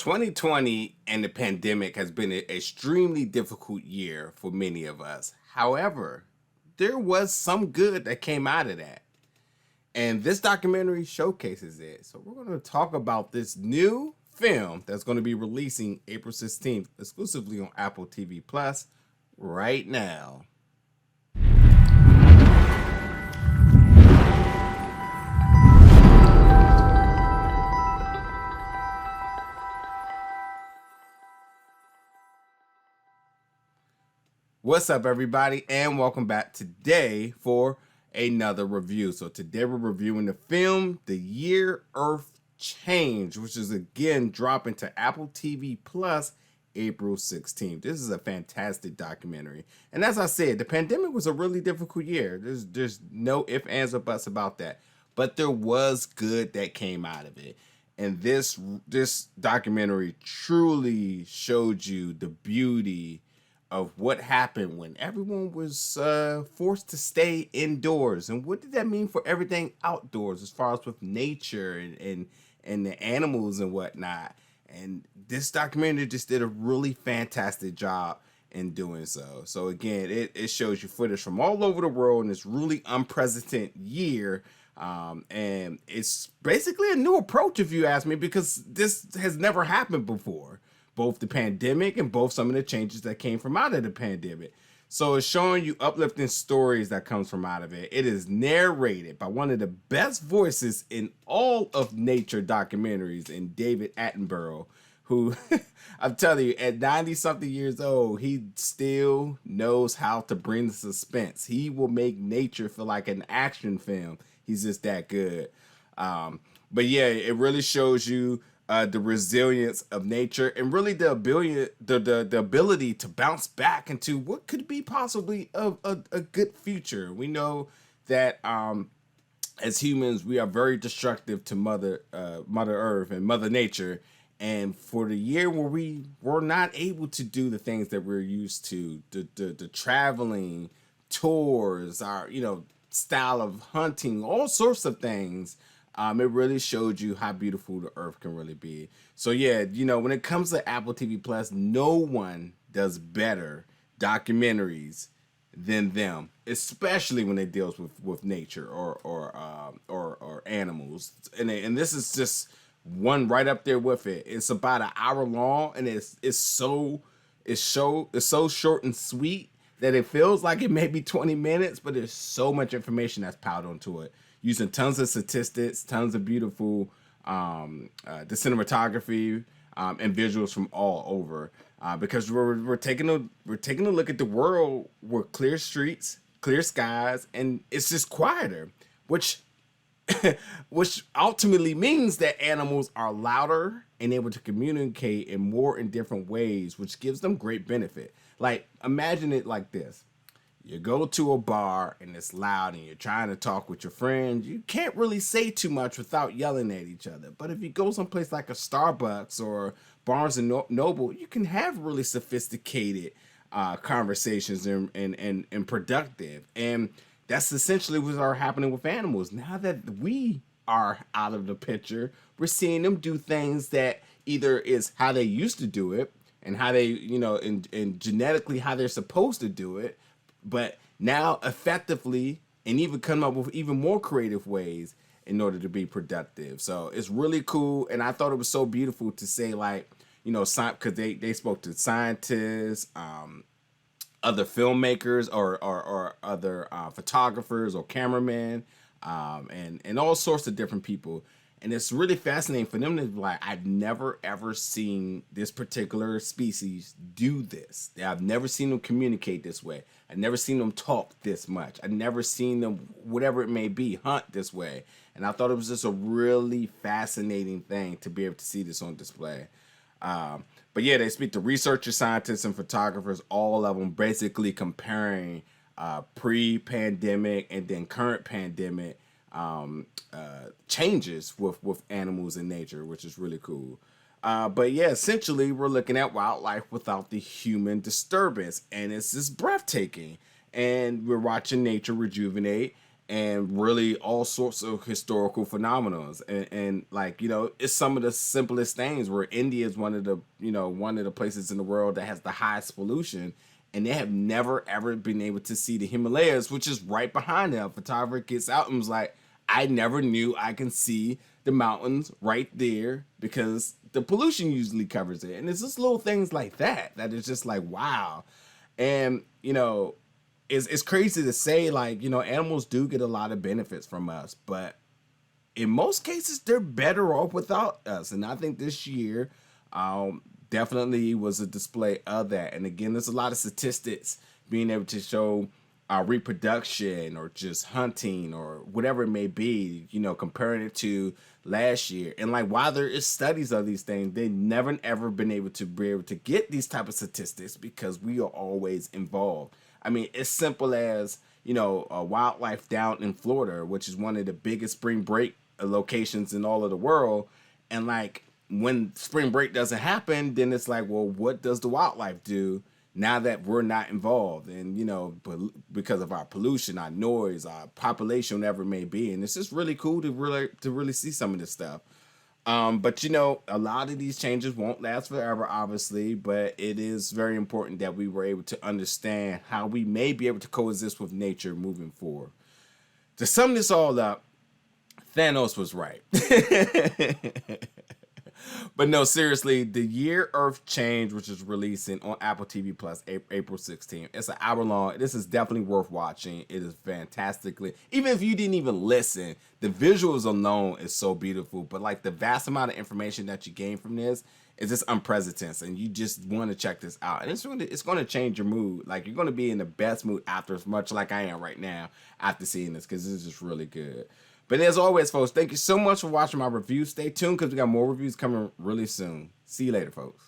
2020 and the pandemic has been an extremely difficult year for many of us. However, there was some good that came out of that. And this documentary showcases it. So we're going to talk about this new film that's going to be releasing April 16th exclusively on Apple TV Plus right now. What's up, everybody, and welcome back today for another review. So today we're reviewing the film The Year Earth Changed, which is again dropping to Apple TV Plus April 16th. This is a fantastic documentary. And as I said, the pandemic was a really difficult year. There's no ifs, ands, or buts about that. But there was good that came out of it. And this documentary truly showed you the beauty of what happened when everyone was forced to stay indoors, and what did that mean for everything outdoors, as far as with nature and the animals and whatnot. And this documentary just did a really fantastic job in doing so. So again, it shows you footage from all over the world in this really unprecedented year. And it's basically a new approach, if you ask me, because this has never happened before. Both the pandemic and both some of the changes that came from out of the pandemic. So it's showing you uplifting stories that comes from out of it. It is narrated by one of the best voices in all of nature documentaries, in David Attenborough, who I'm telling you, at 90-something years old, he still knows how to bring the suspense. He will make nature feel like an action film. He's just that good. But yeah, it really shows you the resilience of nature, and really the ability to bounce back into what could be possibly a good future. We know that as humans, we are very destructive to Mother Earth and Mother Nature. And for the year where we were not able to do the things that we're used to, the traveling, tours, our style of hunting, all sorts of things. It really showed you how beautiful the earth can really be. So yeah, when it comes to Apple TV Plus, no one does better documentaries than them, especially when it deals with nature or animals. And this is just one right up there with it. It's about an hour long, and it's so short and sweet that it feels like it may be 20 minutes, but there's so much information that's piled onto it, using tons of statistics, tons of beautiful the cinematography and visuals from all over. Because we're taking a look at the world with clear streets, clear skies, and it's just quieter, which ultimately means that animals are louder and able to communicate in different ways, which gives them great benefit. Like, imagine it like this. You go to a bar and it's loud and you're trying to talk with your friends. You can't really say too much without yelling at each other. But if you go someplace like a Starbucks or Barnes and Noble, you can have really sophisticated conversations and productive. And that's essentially what's happening with animals. Now that we are out of the picture, we're seeing them do things that either is how they used to do it, and how they, and genetically how they're supposed to do it, but now effectively, and even come up with even more creative ways in order to be productive. So it's really cool. And I thought it was so beautiful to say, like, because they spoke to scientists, other filmmakers, or other photographers or cameramen, and all sorts of different people. And it's really fascinating for them to be like, I've never ever seen this particular species do this. I've never seen them communicate this way. I've never seen them talk this much. I've never seen them, whatever it may be, hunt this way. And I thought it was just a really fascinating thing to be able to see this on display. But yeah, they speak to researchers, scientists, and photographers, all of them basically comparing pre-pandemic and then current pandemic changes with animals in nature, which is really cool. But yeah, essentially we're looking at wildlife without the human disturbance, and it's just breathtaking. And we're watching nature rejuvenate, and really all sorts of historical phenomena. And like, it's some of the simplest things where India is one of the places in the world that has the highest pollution, and they have never ever been able to see the Himalayas, which is right behind them. A photographer gets out and was like, I never knew I can see the mountains right there because the pollution usually covers it. And it's just little things like that is just like, wow. And it's crazy to say, like, animals do get a lot of benefits from us, but in most cases they're better off without us. And I think this year definitely was a display of that. And again, there's a lot of statistics being able to show reproduction or just hunting or whatever it may be, comparing it to last year. And like, while there is studies of these things, they never ever been able to get these type of statistics because we are always involved. I mean, it's simple as, wildlife down in Florida, which is one of the biggest spring break locations in all of the world. And like, when spring break doesn't happen, then it's like, well, what does the wildlife do now that we're not involved? And, because of our pollution, our noise, our population, whatever it may be. And it's just really cool to really see some of this stuff. But a lot of these changes won't last forever, obviously, but it is very important that we were able to understand how we may be able to coexist with nature moving forward. To sum this all up, Thanos was right. But no, seriously, The Year Earth Changed, which is releasing on Apple TV Plus April 16th. It's an hour long. This is definitely worth watching. It is fantastically, even if you didn't even listen, the visuals alone is so beautiful. But like, the vast amount of information that you gain from this is just unprecedented, and you just want to check this out. And it's going to change your mood. Like, you're going to be in the best mood after, as much like I am right now after seeing this, because it's just really good. But as always, folks, thank you so much for watching my review. Stay tuned because we got more reviews coming really soon. See you later, folks.